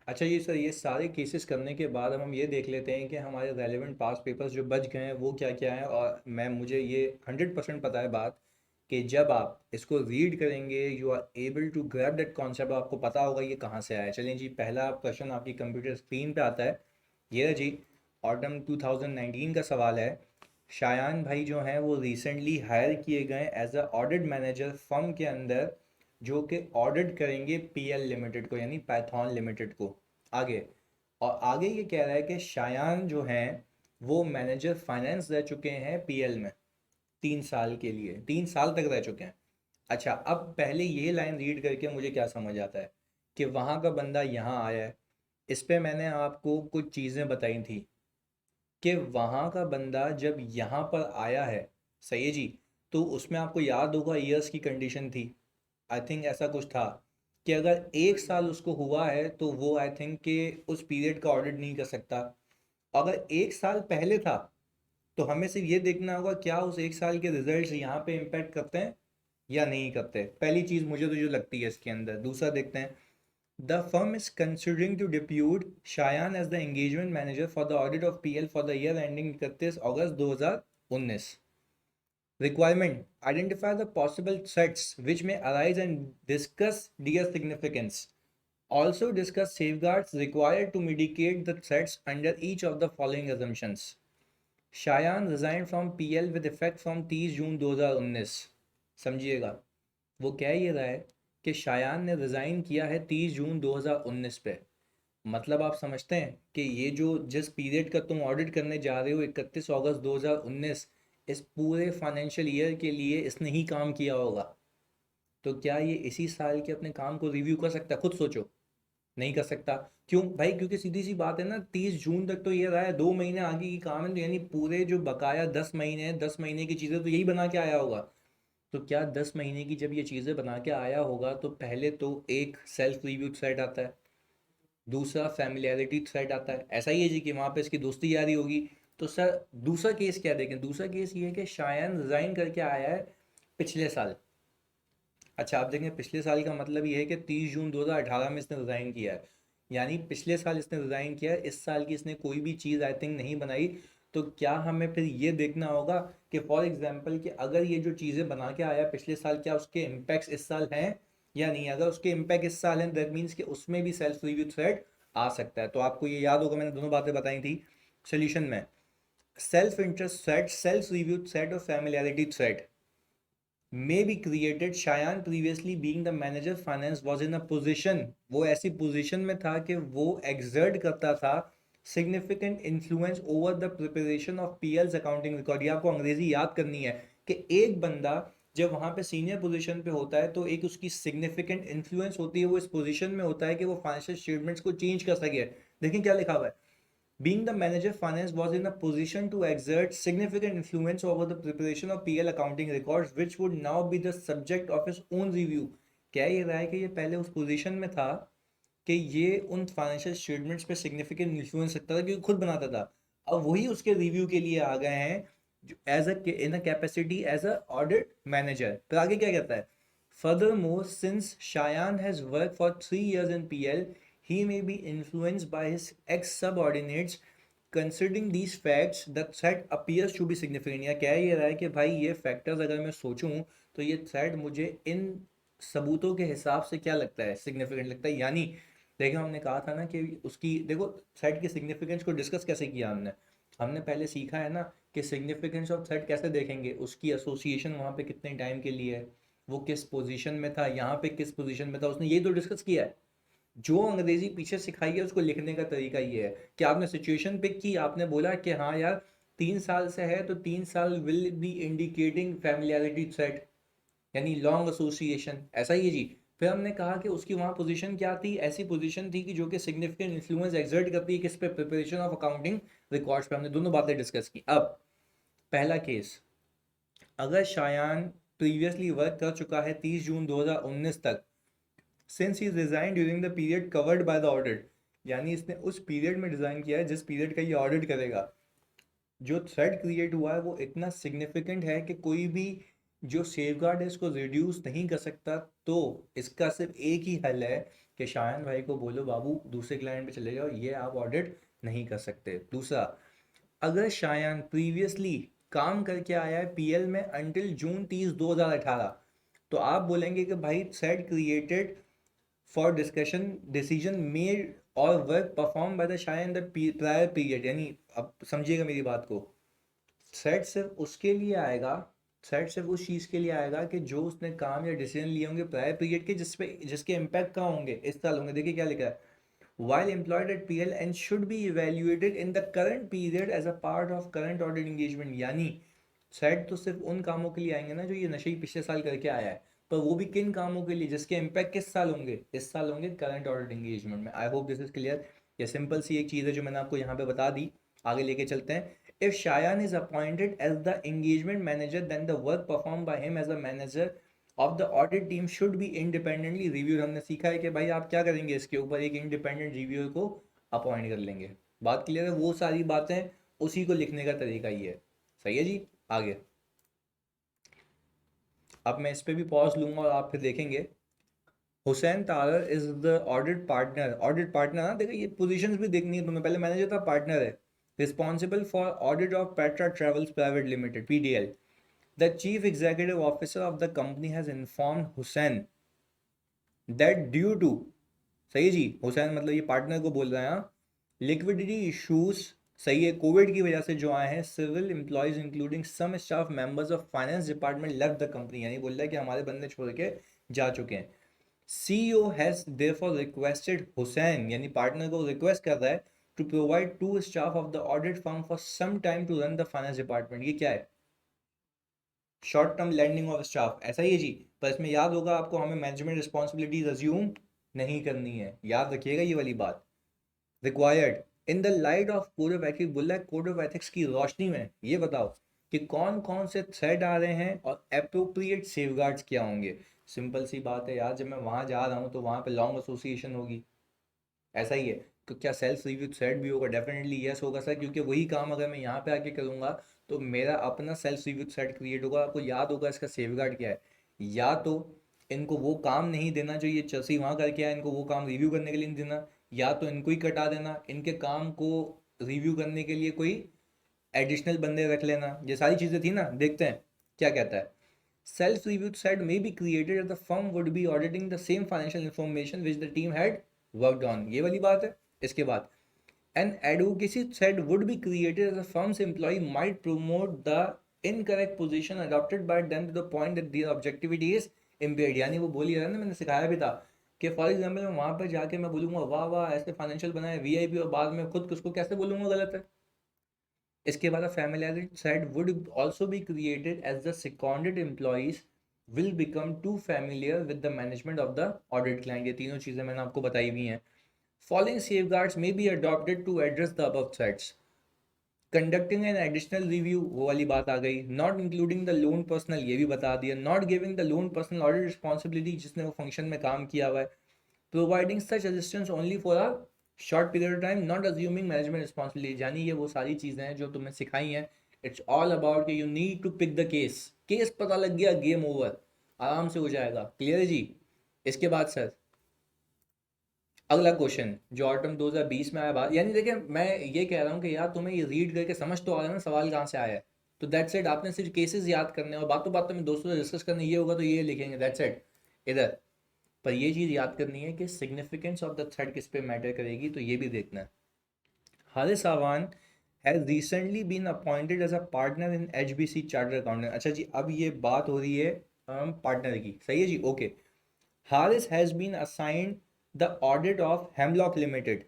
अच्छा ये सर, ये सारे केसेस करने के बाद अब हम ये देख लेते हैं कि हमारे रेलेवेंट पास पेपर्स जो बच गए हैं वो क्या क्या है। और मैं मुझे ये 100% पता है बात कि जब आप इसको रीड करेंगे you are able to grab that concept, आपको पता होगा ये कहाँ से आया है। चलिए जी, पहला क्वेश्चन आपकी कंप्यूटर स्क्रीन पे आता है। ये है जी, ऑटम 2019 का सवाल है। शायान भाई जो हैं वो रिसेंटली हायर किए गए as a audit manager firm के अंदर, जो कि ऑडिट करेंगे पीएल लिमिटेड को, यानी पैथॉन लिमिटेड को। आगे, और आगे ये कह रहा है कि शायान जो हैं वो मैनेजर फाइनेंस रह चुके हैं पीएल में 3 साल के लिए, 3 साल तक रह चुके हैं। अच्छा, अब पहले ये लाइन रीड करके मुझे क्या समझ आता है कि वहाँ का बंदा यहाँ आया है। इस पे मैंने आपको कुछ चीज़ें बताई थी कि वहाँ का बंदा जब यहाँ पर आया है, सही है जी, तो उसमें आपको याद होगा ईयर्स की कंडीशन थी। आई थिंक ऐसा कुछ था कि अगर 1 साल उसको हुआ है तो वो आई थिंक कि उस पीरियड का ऑडिट नहीं कर सकता। अगर 1 साल पहले था तो हमें सिर्फ ये देखना होगा क्या उस 1 साल के रिजल्ट्स यहाँ पे इम्पेक्ट करते हैं या नहीं करते। पहली चीज़ मुझे तो जो लगती है इसके अंदर। दूसरा देखते हैं, the firm is considering to depute Shayan as the engagement manager for the audit of PL for the year ending 31 August 2019। Requirement: identify the possible threats which may arise and discuss their significance. Also discuss safeguards required to mitigate the threats under each of the following assumptions. Shayan resigned from PL with effect from 30 June 2019। समझिएगा, वो कह ये रहा है कि शायान ने resign किया है 30 जून 2019 पे। मतलब आप समझते हैं कि ये जो जिस पीरियड का तुम ऑडिट करने जा रहे हो 31 अगस्त 2019, इस पूरे फाइनेंशियल ईयर के लिए इसने ही काम किया होगा। तो क्या ये इसी साल के अपने काम को रिव्यू कर सकता है? खुद सोचो। नहीं कर सकता। क्यों भाई? क्योंकि सीधी सी बात है ना, 30 जून तक तो ये रहा है, 2 महीने आगे की काम है, तो यानी पूरे जो बकाया 10 महीने हैं, 10 महीने की चीज़ें तो यही बना के आया होगा। तो क्या 10 महीने की जब ये चीज़ें बना के आया होगा तो पहले तो एक सेल्फ रिव्यू थ्रेड आता है, दूसरा फैमिलियरिटी थ्रेट आता है। ऐसा ही है जी कि वहाँ पे इसकी दोस्ती यारी होगी। तो सर दूसरा केस क्या देखें? दूसरा केस ये है कि शायन रिज़ाइन करके आया है पिछले साल। अच्छा आप देखें, पिछले साल का मतलब ये है कि 30 जून 2018 में इसने रिज़ाइन किया है, यानी पिछले साल इसने रिज़ाइन किया है, इस साल की इसने कोई भी चीज़ आई थिंक नहीं बनाई। तो क्या हमें फिर ये देखना होगा कि फॉर एग्जांपल कि अगर ये जो चीज़ें बना के आया पिछले साल, क्या उसके इम्पैक्ट्स इस साल हैं या नहीं? अगर उसके इम्पैक्ट इस साल हैं दैट मीन्स कि उसमें भी सेल्फ रिव्यू थ्रेड आ सकता है। तो आपको ये याद होगा मैंने दोनों बातें बताई थी सोल्यूशन में। Self interest thread, self review thread और familiarity thread may be created. Shayan previously being the manager finance was in a position, वो ऐसी पोजीशन में था कि वो एग्जर्ट करता था significant influence over the preparation of PL's accounting record. ये आपको अंग्रेजी याद करनी है कि एक बंदा जब वहाँ पे सीनियर पोजीशन पे होता है तो एक उसकी सिग्निफिकेंट इन्फ्लुएंस होती है, वो इस पोजीशन में होता है कि वो फाइनेंशियल स्टेटमेंट्स को चेंज कर सके। देखिए क्या लिखा हुआ है, being the manager, finance was in a position to exert significant influence over the preparation of PL accounting records, which would now be the subject of his own review। क्या ये रहा है कि ये पहले उस पोजीशन में था कि ये उन फाइनेंशियल स्टेटमेंट्स पे सिग्निफिकेंट इन्फ्लुएंस रखता था क्योंकि खुद बनाता था। अब वही उसके रिव्यू के लिए आ गए हैं as a in a capacity as a audit manager. फिर आगे क्या कहता है, furthermore since Shayan has worked for 3 years in PL, he may be influenced by his ex subordinates। Considering these facts the threat appears to be significant. या कह ये रहा है कि भाई ये फैक्टर्स अगर मैं सोचूं तो ये थ्रेट मुझे इन सबूतों के हिसाब से क्या लगता है, सिग्निफिकेंट लगता है। यानी देखो हमने कहा था ना कि उसकी देखो थ्रेट की सिग्निफिकेंस को डिस्कस कैसे किया हमने। हमने पहले सीखा है ना कि सिग्निफिकेंस ऑफ थ्रेट कैसे देखेंगे, उसकी एसोसिएशन वहाँ पे कितने टाइम के लिए है, वो किस पोजीशन में था, यहाँ पे किस पोजीशन में था, उसने यही तो डिस्कस किया है। जो अंग्रेजी पीछे सिखाई है उसको लिखने का तरीका ये है कि आपने सिचुएशन पिक की, आपने बोला कि हाँ यार 3 साल से है तो 3 साल will be indicating familiarity threat, यानी लॉन्ग एसोसिएशन। ऐसा ही है जी। फिर हमने कहा कि उसकी वहाँ पोजीशन क्या थी, ऐसी पोजीशन थी कि जो कि सिग्निफिकेंट इन्फ्लुएंस एक्सर्ट करती है किस पे, प्रिपरेशन ऑफ अकाउंटिंग रिकॉर्ड्स पे। हमने दोनों बातें डिस्कस की। अब पहला केस, अगर शायान प्रीवियसली वर्क कर चुका है 30 जून 2019 तक, since he resign during the period covered by the audit, यानी इसने उस पीरियड में डिज़ाइन किया है जिस पीरियड का ये ऑडिट करेगा, जो थ्रेड क्रिएट हुआ है वो इतना सिग्निफिकेंट है कि कोई भी जो सेफगार्ड है इसको रिड्यूस नहीं कर सकता। तो इसका सिर्फ एक ही हल है कि शायन भाई को बोलो बाबू दूसरे क्लाइंट पे चले जाओ, ये आप ऑडिट नहीं कर सकते। दूसरा, अगर शायान प्रीवियसली काम करके आया है पीएल में अंटिल जून 30 2018, तो आप बोलेंगे कि भाई set created for discussion decision made और work perform by the Shayan the prior period, यानी अब समझिएगा मेरी बात को, सेट सिर्फ उसके लिए आएगा, सेट सिर्फ उस चीज़ के लिए आएगा कि जो उसने काम या डिसीजन लिए होंगे प्रायर पीरियड के, जिसपे जिसके इम्पैक्ट कहाँ होंगे, इस साल होंगे। देखिए क्या लिखा है, while employed at PL and should be evaluated in the current period as a part of current audit engagement। यानी सेट तो सिर्फ उन कामों के लिए आएंगे ना जो ये नशे पिछले साल करके आया है, पर वो भी किन कामों के लिए जिसके इम्पैक्ट किस साल होंगे, इस साल होंगे करंट ऑडिट एंगेजमेंट में। आई होप दिस इज क्लियर। ये सिंपल सी एक चीज़ है जो मैंने आपको यहाँ पे बता दी। आगे लेके चलते हैं। If Shayan is appointed as the engagement manager then the work perform by him as a manager of the audit team should be independently reviewed. हमने सीखा है कि भाई आप क्या करेंगे, इसके ऊपर एक इंडिपेंडेंट रिव्यूअर को अपॉइंट कर लेंगे। बात क्लियर है, वो सारी बातें उसी को लिखने का तरीका ही है। सही है जी। आगे अब मैं इस पे भी पॉज लूंगा और आप फिर देखेंगे। Hussain Tarar is the audit partner. Audit partner ना, देखो ये पोजीशंस भी देखनी है तुम्हें, पहले मैनेजर था, पार्टनर है। Responsible for audit of Petra travels private limited PDL. The chief executive officer of the company has informed Hussain that due to, सही है जी, हुसैन मतलब ये पार्टनर को बोल रहे हैं, लिक्विडिटी इश्यूज, सही है, कोविड की वजह से जो आए हैं, civil employees including some staff members of finance department left the company, यानी बोल रहा है कि हमारे बंदे छोड़ के जा चुके हैं। CEO has therefore requested Hussain, यानी पार्टनर को रिक्वेस्ट कर रहा है, to provide to staff of the audit firm for some time to run the finance department. ये क्या है, short term landing of staff, ऐसा ही है जी। पर इसमें याद होगा आपको, हमें मैनेजमेंट रिस्पॉन्सिबिलिटीज अज्यूम नहीं करनी है, याद रखिएगा ये वाली बात। Required in the light of code of ethics, बोल रहा है कोड ऑफ एथिक्स की रोशनी में ये बताओ कि कौन कौन से थ्रेड आ रहे हैं और अप्रोप्रिएट सेफगार्ड्स क्या होंगे। सिंपल सी बात है यार, जब मैं वहां जा रहा हूँ तो वहां पे लॉन्ग एसोसिएशन होगी, ऐसा ही है। तो क्या सेल्फ रिव्यू थ्रेड भी होगा, डेफिनेटली यस होगा सर, क्योंकि वही काम अगर मैं यहाँ पे आके करूँगा तो मेरा अपना सेल्फ रिव्यू थ्रेड क्रिएट होगा। आपको याद होगा इसका सेफगार्ड क्या है, या तो इनको वो काम नहीं देना जो ये चर्सी वहाँ करके आए, इनको वो काम रिव्यू करने के लिए नहीं देना, या तो इनको ही कटा देना, इनके काम को रिव्यू करने के लिए कोई एडिशनल बंदे रख लेना। ये सारी चीज़ें थी ना, देखते हैं क्या कहता है। Self review thread may be created at the firm would be auditing the same financial information which the team had worked on, ये वाली बात है। इसके बाद an advocacy thread would be created as a firm's employee might promote the incorrect position adopted by them to the point that their objectivity is impaired। यानी वो बोल ही रहा है ना, मैंने सिखाया भी था कि फॉर एग्जाम्पल मैं वहां पर जाके मैं बोलूंगा वाह वाह ऐसे फाइनेंशियल बनाए वीआईपी, और बाद में खुद उसको कैसे बोलूंगा गलत है। इसके बाद familiarity thread would also be created as the seconded employees will become too familiar with the management of the audit client। ये तीनों चीज़ें मैंने आपको बताई हुई हैं। Following safeguards may be adopted to address the above threats। Conducting an additional review, वो वाली बात आ गई। Not including the loan personal, ये भी बता दिया। Not giving the loan personal audit responsibility, जिसने वो फंक्शन में काम किया हुआ है। Providing such assistance only for a short period of time, not assuming management responsibility। यानी ये वो सारी चीज़ें हैं जो तुम्हें सिखाई हैं। It's all about कि you need to pick the case। Case पता लग गया, गेम ओवर, आराम से हो जाएगा। क्लियर है जी। इसके बाद सर अगला क्वेश्चन जो ऑटम 2020 में आया बात, यानी देखिए मैं ये कह रहा हूँ कि यार तुम्हें ये रीड करके समझ तो आ रहा है ना सवाल कहाँ से आया है। तो दैट्स इट, आपने सिर्फ केसेस याद करने और बातों बातों में दोस्तों से डिस्कस करने, ये होगा तो ये लिखेंगे, दैट्स इट इधर। पर ये चीज़ याद करनी है कि सिग्निफिकेंस ऑफ द थ्रेड किस पे मैटर करेगी, तो ये भी देखना है। Haris Awan has recently been appointed as a partner in HBC chartered accountant. अच्छा जी, अब ये बात हो रही है पार्टनर की, सही है जी, okay. Haris has been assigned the audit of Hemlock Limited।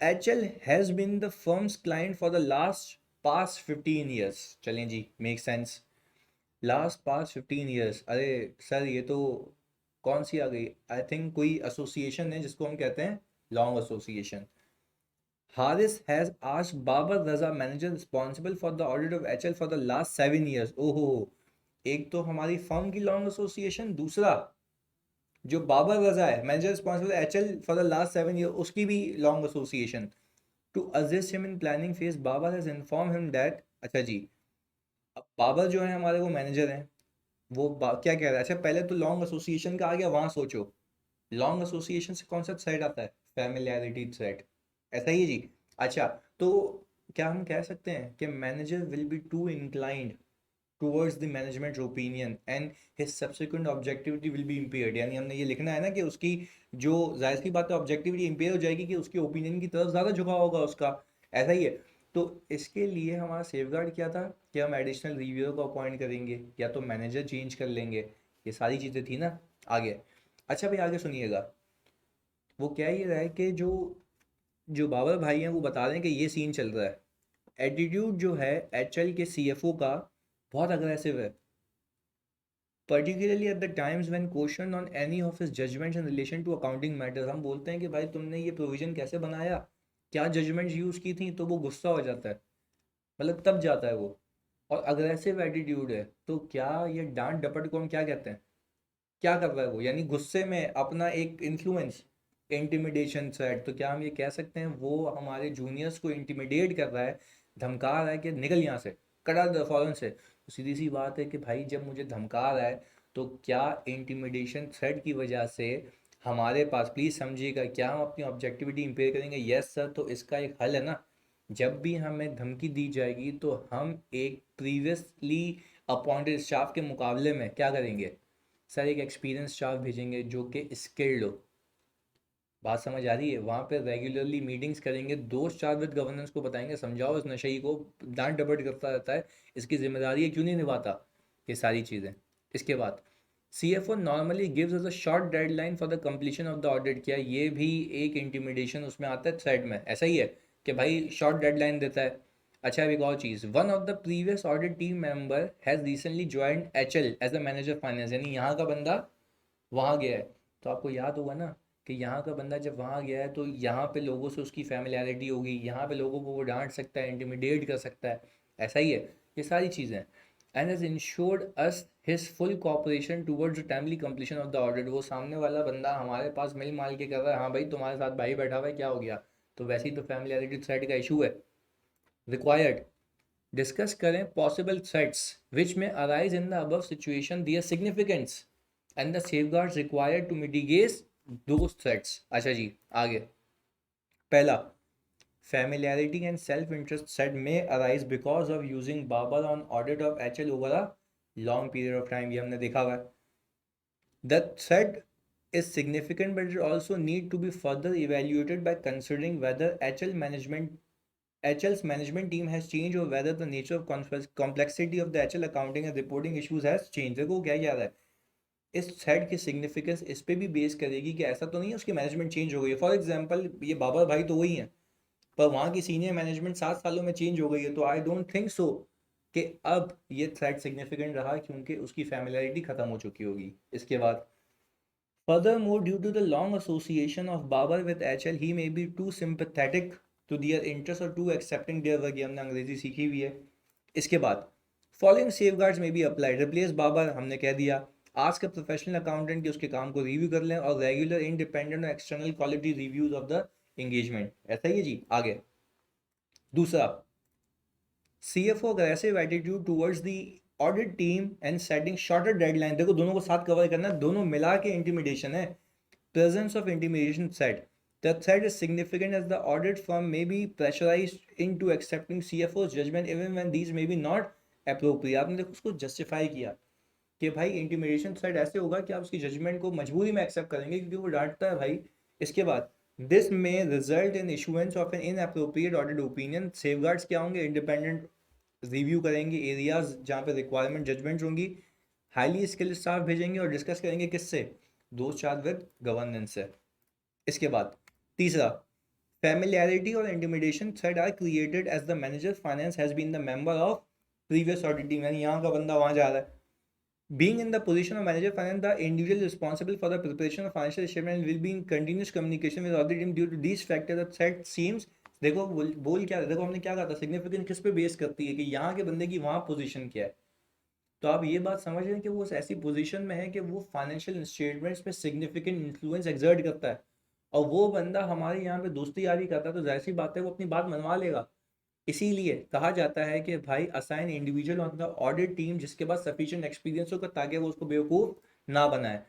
HL has been the firm's client for the past 15 years। चलें जी, make sense. Last past 15 years, अरे सर ये तो कौन सी आ गई, आई थिंक कोई एसोसिएशन है जिसको हम कहते हैं long association. Haris has asked Babar Raza manager responsible for the audit of HL for the last 7 years. ओहो, एक तो हमारी फर्म की लॉन्ग एसोसिएशन, दूसरा जो बाबर रजा है manager responsible HL for the last 7 year, उसकी भी long association. To assist him in planning phase Babar has inform him that. अच्छा जी, अब बाबर जो है हमारे वो मैनेजर हैं, वो क्या कह रहा है, अच्छा पहले तो लॉन्ग एसोसिएशन का आ गया, वहाँ सोचो लॉन्ग एसोसिएशन से कौन सा थ्रेड आता है? Familiarity thread. ऐसा ही है जी। अच्छा, तो क्या हम कह सकते हैं कि manager will be to inclined towards the management opinion and his subsequent objectivity will be impaired? यानी हमने ये लिखना है ना कि उसकी जो जाहिर सी बात है ऑब्जेक्टिविटी इम्पेयर हो जाएगी कि उसके ओपिनियन की तरफ ज़्यादा झुकाव होगा उसका। ऐसा ही है। तो इसके लिए हमारा सेफगार्ड क्या था कि हम एडिशनल रिव्यूअर को अपॉइंट करेंगे या तो मैनेजर चेंज कर लेंगे। ये सारी चीज़ें थी ना। आगे, अच्छा भाई आगे सुनिएगा। वो क्या ये रहा है कि जो जो बाबर भाई हैं वो बता रहे हैं कि ये सीन चल रहा है। एटीट्यूड जो है एचएल के सीएफओ का बहुत अग्रेसिव है, particularly at the times when questioned on any of his judgments in relation to accounting matters। हम बोलते हैं कि भाई तुमने ये प्रोविजन कैसे बनाया, क्या जजमेंट्स यूज़ की थी, तो वो गुस्सा हो जाता है, मतलब तब जाता है वो। और अग्रेसिव एटीट्यूड है, तो क्या ये डांट डपट को हम क्या कहते हैं? क्या कर रहा है वो, यानी गुस्से में अपना एक इन्फ्लुएंस, इंटिमिडेशन सेट। तो क्या हम ये कह सकते हैं वो हमारे जूनियर्स को इंटिमिडेट कर रहा है, धमका रहा है कि निकल यहाँ से, कड़ा दे फौरन से? तो सीधी सी बात है कि भाई जब मुझे धमका रहा है तो क्या इंटिमिडेशन थ्रेट की वजह से हमारे पास, प्लीज़ समझिएगा, क्या हम अपनी ऑब्जेक्टिविटी इंपेयर करेंगे? Yes sir. तो इसका एक हल है ना, जब भी हमें धमकी दी जाएगी तो हम एक प्रीवियसली अपॉइंटेड स्टाफ के मुकाबले में क्या करेंगे सर, एक एक्सपीरियंस स्टाफ भेजेंगे जो कि स्किल्ड हो। बात समझ आ रही है? वहाँ पे रेगुलरली मीटिंग्स करेंगे, दो स्टार विद गवर्नेंस को बताएंगे, समझाओ इस नशई को, डांट डपट करता रहता है, इसकी जिम्मेदारी है, क्यों नहीं निभाता ये सारी चीज़ें। इसके बाद CFO normally gives us a short deadline for the completion of the audit. क्या ये भी एक इंटिमिडेशन उसमें आता है थ्रेड में? ऐसा ही है कि भाई शॉर्ट डेडलाइन देता है। अच्छा, अब एक और चीज़, one of the previous audit team member has recently joined HL as the manager finance. यानी यहाँ का बंदा वहाँ गया है। तो आपको याद होगा ना कि यहाँ का बंदा जब वहाँ गया है तो यहाँ पे लोगों से उसकी फैमिलियरिटी होगी, यहाँ पे लोगों को वो डांट सकता है, इंटिमिडेट कर सकता है। ऐसा ही है, ये सारी चीज़ें। And has ensured us his full cooperation towards the timely completion of the audit. वो सामने वाला बंदा हमारे पास मिल माल के कर रहा है, हाँ भाई तुम्हारे साथ भाई बैठा हुआ है, क्या हो गया? तो वैसे ही तो फैमिलियरिटी थ्रेट का इशू है। रिक्वायर्ड, डिस्कस करें possible threats which may arise in the above situation, their significance and the safeguards required to mitigate those threats. अच्छा जी, आगे। पहला, familiarity and self-interest said may arise because of using Babar on audit of HL over a long period of time। ये हमने देखा हुआ है। The threat is significant but it also need to be further evaluated by considering whether HL's management team has changed or whether the nature of complexity of the HL accounting and reporting issues has changed। देखो क्या याद है, इस thread की significance इस पे भी base करेगी कि ऐसा तो नहीं है उसकी मैनेजमेंट चेंज हो गई है। फॉर एग्जांपल ये बाबर भाई तो वही हैं, पर वहाँ की सीनियर मैनेजमेंट 7 सालों में चेंज हो गई है, तो आई डोंट थिंक सो कि अब ये थ्रेड सिग्निफिकेंट रहा, क्योंकि उसकी फैमिलियरिटी खत्म हो चुकी होगी। इसके बाद, furthermore, due to the long association of Babar with HL, he may be too sympathetic to their interests or too accepting their work। ये हमने अंग्रेजी सीखी हुई है। इसके बाद, फॉलोइंग सेफगार्ड्स में बी अप्लाई, रिप्लेस बाबर हमने कह दिया, आस्क अ प्रोफेशनल अकाउंटेंट कि उसके काम को रिव्यू कर लें, और रेगुलर इंडिपेंडेंट और external quality reviews of the engagement. ऐसा ही है जी। आगे, दूसरा, CFO aggressive attitude towards the audit team and setting shorter deadline. देखो दोनों को साथ कवर करना है, दोनों मिला के इंटिमिडेशन है। Presence of intimidation threat. The threat is significant as the audit firm may be pressurized into accepting CFO's judgment even when these may be not appropriate। आपने देखो उसको जस्टिफाई किया कि भाई इंटिमिडेशन थ्रेट ऐसे होगा कि आप उसकी जजमेंट को मजबूरी में एक्सेप्ट करेंगे क्योंकि वो डांटता है भाई। इसके बाद, this may result in issuance of an inappropriate audit opinion. Safeguards क्या होंगे? इंडिपेंडेंट रिव्यू करेंगे एरियाज जहाँ पे रिक्वायरमेंट जजमेंट होंगी, हाईली स्किल्ड स्टाफ भेजेंगे और डिस्कस करेंगे किससे? दो चार विद गवर्नेंस से। इसके बाद, तीसरा, familiarity और intimidation threat are created as the manager finance has been the member of previous audit team। यानी यहाँ का बंदा वहाँ जा रहा है। Being in the position of manager finance, the individual responsible for the preparation of financial statement will be in continuous communication with audit team। due to these factors the threat seems, देखो बोल क्या, देखो हमने क्या कहा था, significant किस पे बेस करती है कि यहाँ के बंदे की वहाँ पोजीशन क्या है। तो आप ये बात समझ रहे हैं कि वो ऐसी पोजीशन में है कि वो फाइनेंशियल स्टेटमेंट्स पे सिग्निफिकेंट इन्फ्लुएंस एक्सर्ट करता है, और वो बंदा हमारे यहाँ पे दोस्ती यारी करता है, तो जाहिर सी बात है वो अपनी बात मनवा लेगा। इसीलिए कहा जाता है कि भाई assign individual on the audit team जिसके पास सफिशिएंट एक्सपीरियंस होगा ताकि वो उसको बेवकूफ़ ना बनाए।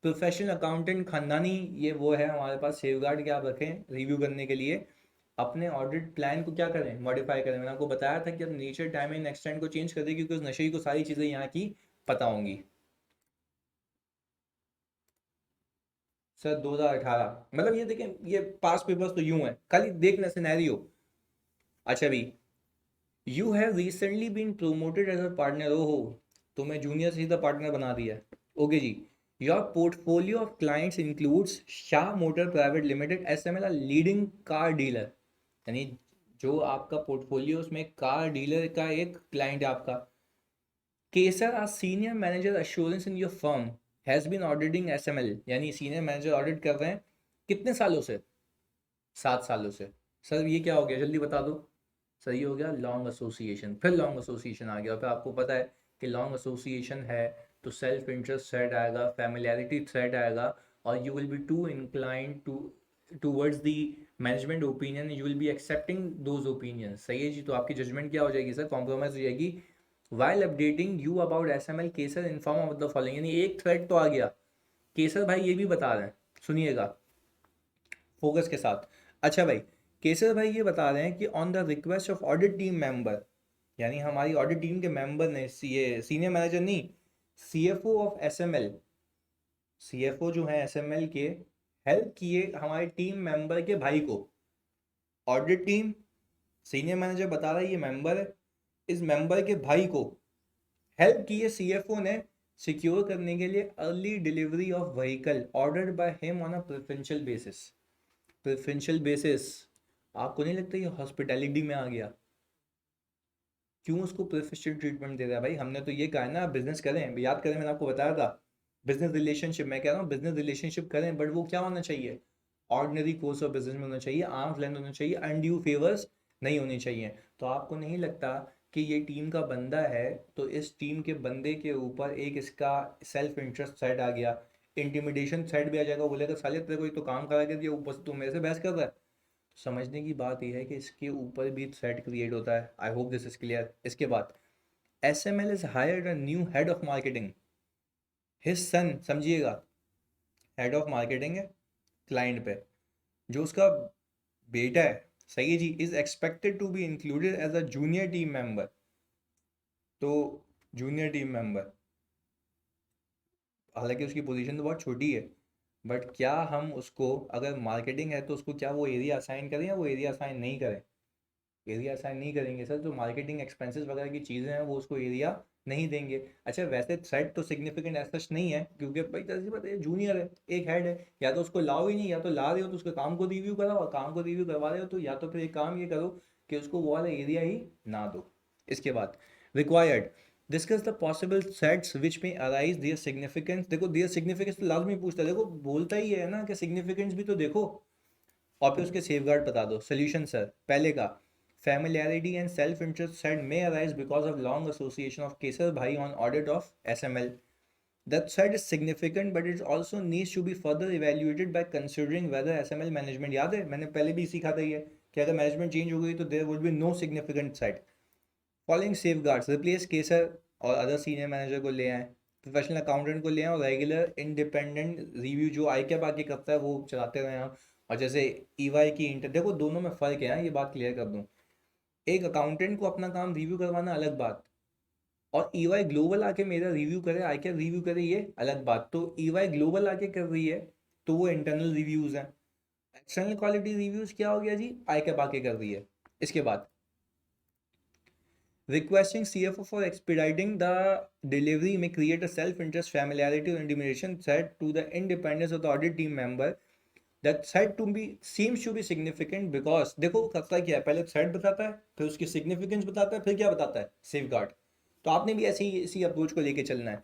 प्रोफेशनल अकाउंटेंट खानदानी, ये वो है हमारे पास सेफगार्ड के आप रखें रिव्यू करने के लिए। अपने ऑडिट प्लान को क्या करें, मॉडिफाई करें। मैंने आपको बताया था कि अब नेचर टाइम एंड एक्सटेंट को चेंज कर दें, क्योंकि उस नशे को सारी चीज़ें यहाँ की पता होंगी। सर 2018, मतलब ये देखें, ये पास पेपर्स तो यूं है, खाली देखना सिनेरियो। अच्छा भी, you have recently been promoted as a partner. ओहो, तुम्हें जूनियर से सीधा पार्टनर बना दिया। ओके जी। Your portfolio of clients includes Shah motor private limited SML, leading car dealer. यानी जो आपका पोर्टफोलियो, उसमें कार डीलर का एक क्लाइंट है आपका। Kesar, a senior manager assurance in your firm has been auditing SML, यानी सीनियर मैनेजर ऑडिट कर रहे हैं कितने सालों से? 7 सालों से। सर ये क्या हो गया, जल्दी बता दो। सही हो गया, लॉन्ग एसोसिएशन। फिर लॉन्ग एसोसिएशन आ गया, फिर आपको पता है कि लॉन्ग एसोसिएशन है तो सेल्फ इंटरेस्ट थ्रेड आएगा, फैमिलियरिटी थ्रेड आएगा, और you will be to inclined to towards the management opinion, you will be accepting those opinion. सही है जी, तो आपकी जजमेंट क्या हो जाएगी सर, कॉम्प्रोमाइज हो जाएगी। While updating you about S M L केसर इन्फॉर्म ऑफ द फॉलोइंग, यानी एक थ्रेड तो आ गया। केसर भाई ये भी बता रहे हैं, सुनिएगा फोकस के साथ। अच्छा भाई, केसर भाई ये बता रहे हैं कि on the request of audit team member, यानी हमारी ऑडिट टीम के मेंबर ने, ये सीनियर मैनेजर नहीं, सीएफओ ऑफ एसएमएल, सीएफओ जो है एसएमएल के, हेल्प किए हमारे टीम मेंबर के भाई को। ऑडिट टीम, सीनियर मैनेजर बता रहा है ये मेंबर है, इस मेंबर के भाई को हेल्प की है सीएफओ ने सिक्योर करने के लिए early delivery of vehicle ordered by him on a preferential basis. Preferential basis, आपको नहीं लगता ये हॉस्पिटैलिटी में आ गया? क्यों उसको प्रेफरेंशियल ट्रीटमेंट दे रहा है भाई? हमने तो ये कहा है ना बिजनेस करें, याद करें मैंने आपको बताया था, बिजनेस रिलेशनशिप, मैं कह रहा हूँ बिजनेस रिलेशनशिप करें, बट वो क्या होना चाहिए, ऑर्डिनरी कोर्स ऑफ बिजनेस में होना चाहिए, आर्म्स लेंथ होना चाहिए, अनड्यू फेवर्स नहीं होनी चाहिए। तो आपको नहीं लगता कि ये टीम का बंदा है, तो इस टीम के बंदे के ऊपर एक इसका सेल्फ इंटरेस्ट साइड आ गया, इंटिमिडेशन साइड भी आ जाएगा, बोलेगा साले तेरे को एक तो काम करा के दिया, ऊपर से तू मेरे से बहस कर रहा है। समझने की बात यह है कि इसके ऊपर भी थ्रेड क्रिएट होता है। I hope this is clear. इसके बाद S M L is hired a new head of marketing, his son, समझिएगा, हेड ऑफ मार्केटिंग है क्लाइंट पे, जो उसका बेटा है। सही है जी, is expected to be included as a junior team member. तो जूनियर टीम मेंबर, हालांकि उसकी पोजीशन तो बहुत छोटी है, बट क्या हम उसको, अगर मार्केटिंग है तो उसको क्या वो एरिया असाइन करें या वो एरिया असाइन नहीं करें? एरिया असाइन नहीं करेंगे सर, जो मार्केटिंग एक्सपेंसेस वगैरह की चीज़ें हैं वो उसको एरिया नहीं देंगे। अच्छा वैसे थ्रेट तो सिग्निफिकेंट ऐसा नहीं है, क्योंकि भाई जैसे बात है, जूनियर है, एक हेड है, या तो उसको लाओ ही नहीं, या तो ला रहे हो तो उसके काम को रिव्यू कराओ, और काम को रिव्यू करवा रहे हो तो या तो फिर एक काम ये करो कि उसको वो वाला एरिया ही ना दो। इसके बाद required, discuss the possible threats which may arise their significance. देखो दियर सिग्निफिकेंस तो लाजमी पूछता है, देखो बोलता ही है ना कि सिग्निफिकेंस भी तो देखो, और फिर उसके सेफगार्ड बता दो। सोल्यूशन सर, पहले का familiarity and self-interest threat may arise because of long association of cases bhai on audit of SML. That threat is significant, but it also needs to be further evaluated by considering whether SML management, याद है मैंने पहले भी सीखा था ये, कि अगर मैनेजमेंट चेंज हो गई तो there would be no significant threat. Following safeguards, replace केसर और अदर सीनियर मैनेजर को ले आए, प्रोफेशनल अकाउंटेंट को ले आए, और रेगुलर इंडिपेंडेंट रिव्यू जो आई क्या बाकी करता है वो चलाते रहे हम। और जैसे ईवाई की इंटर, देखो दोनों में फ़र्क है, ये बात क्लियर कर दूँ। एक अकाउंटेंट को अपना काम रिव्यू करवाना अलग बात, और ईवाई ग्लोबल आके मेरा रिव्यू करे, आई क्या रिव्यू करे, ये अलग बात। तो ईवाई ग्लोबल आके कर रही है तो वो इंटरनल रिव्यूज़ हैं, एक्सटर्नल क्वालिटी रिव्यूज़ क्या हो गया जी, आई क्या आके कर रही है। इसके बाद requesting CFO for expediting the delivery may create a self-interest, familiarity or intimidation threat to the independence of the audit team member. That threat to be seems to be significant because देखो करता क्या है, पहले threat बताता है, फिर उसकी significance बताता है, फिर क्या बताता है, सेफगार्ड। तो आपने भी ऐसी इसी अप्रोच को लेके चलना है।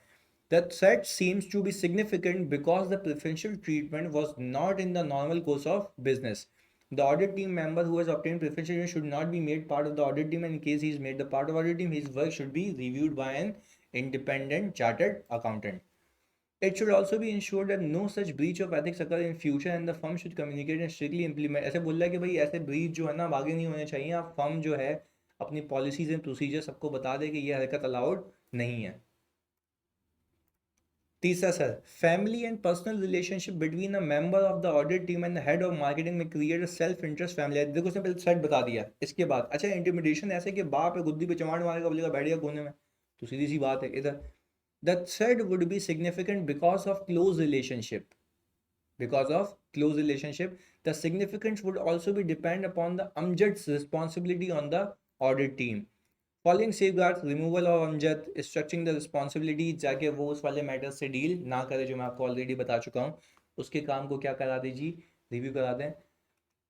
The threat seems to be significant because the preferential treatment was not in the normal course of business. The audit team member who has obtained preferential treatment should not be made part of the audit team, and in case he is made the part of audit team, his work should be reviewed by an independent chartered accountant. It should also be ensured that no such breach of ethics occur in future, and the firm should communicate and strictly implement. ऐसे बोल रहा है कि भाई ऐसे breach जो है ना आगे नहीं होने चाहिए, आप फर्म जो है अपनी पॉलिसीज एंड प्रोसीजर सबको बता दे कि ये हरकत अलाउड नहीं है। तीसरा sir, family and personal relationship between a member of the audit team and the head of marketing may create a self interest family. देखो उसने पहले सेट बता दिया, इसके बाद अच्छा इंटिमिडेशन ऐसे कि बाप है गुद्दी पे चमाड़ मारेगा बोलेगा बैठ गया कोने में, तो सीधी सी बात है इधर। The thread would be significant because of close relationship, because of close relationship. The significance would also be depend upon the Amjad's responsibility on the audit team. Following safeguards, removal of Amjad, structuring the responsibility, जाके वो उस वाले matter से deal ना करे जो मैं आपको ऑलरेडी बता चुका हूँ, उसके काम को क्या करा दीजिए, रिव्यू करा दें।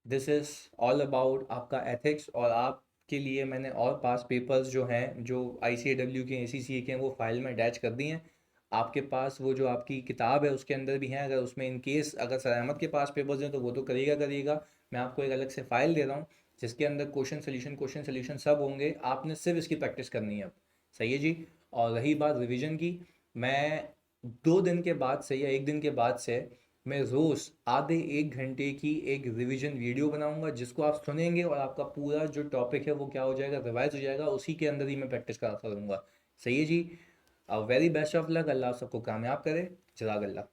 दिस इज़ ऑल अबाउट आपका एथिक्स। और आपके लिए मैंने और पास पेपर्स जो हैं जो ICAW के ACCA के हैं वो फाइल में अटैच कर दी हैं। आपके पास वो जो आपकी किताब है उसके अंदर भी हैं, अगर उसमें इन केस अगर सर अहमद के पास पेपर्स हैं तो वो तो करिएगा करिएगा। मैं आपको एक अलग से फ़ाइल दे रहा हूँ जिसके अंदर क्वेश्चन सोल्यूशन सब होंगे, आपने सिर्फ इसकी प्रैक्टिस करनी है अब। सही है जी। और रही बात रिवीजन की, मैं 2 दिन के बाद से या 1 दिन के बाद से मैं रोज़ आधे 1 घंटे की एक रिवीजन वीडियो बनाऊंगा जिसको आप सुनेंगे और आपका पूरा जो टॉपिक है वो क्या हो जाएगा, रिवाइज हो जाएगा, उसी के अंदर ही मैं प्रैक्टिस कराता रहूँगा। सही है जी। वेरी बेस्ट ऑफ लक, अल्लाह सबको कामयाब करे। जज़ाकल्लाह।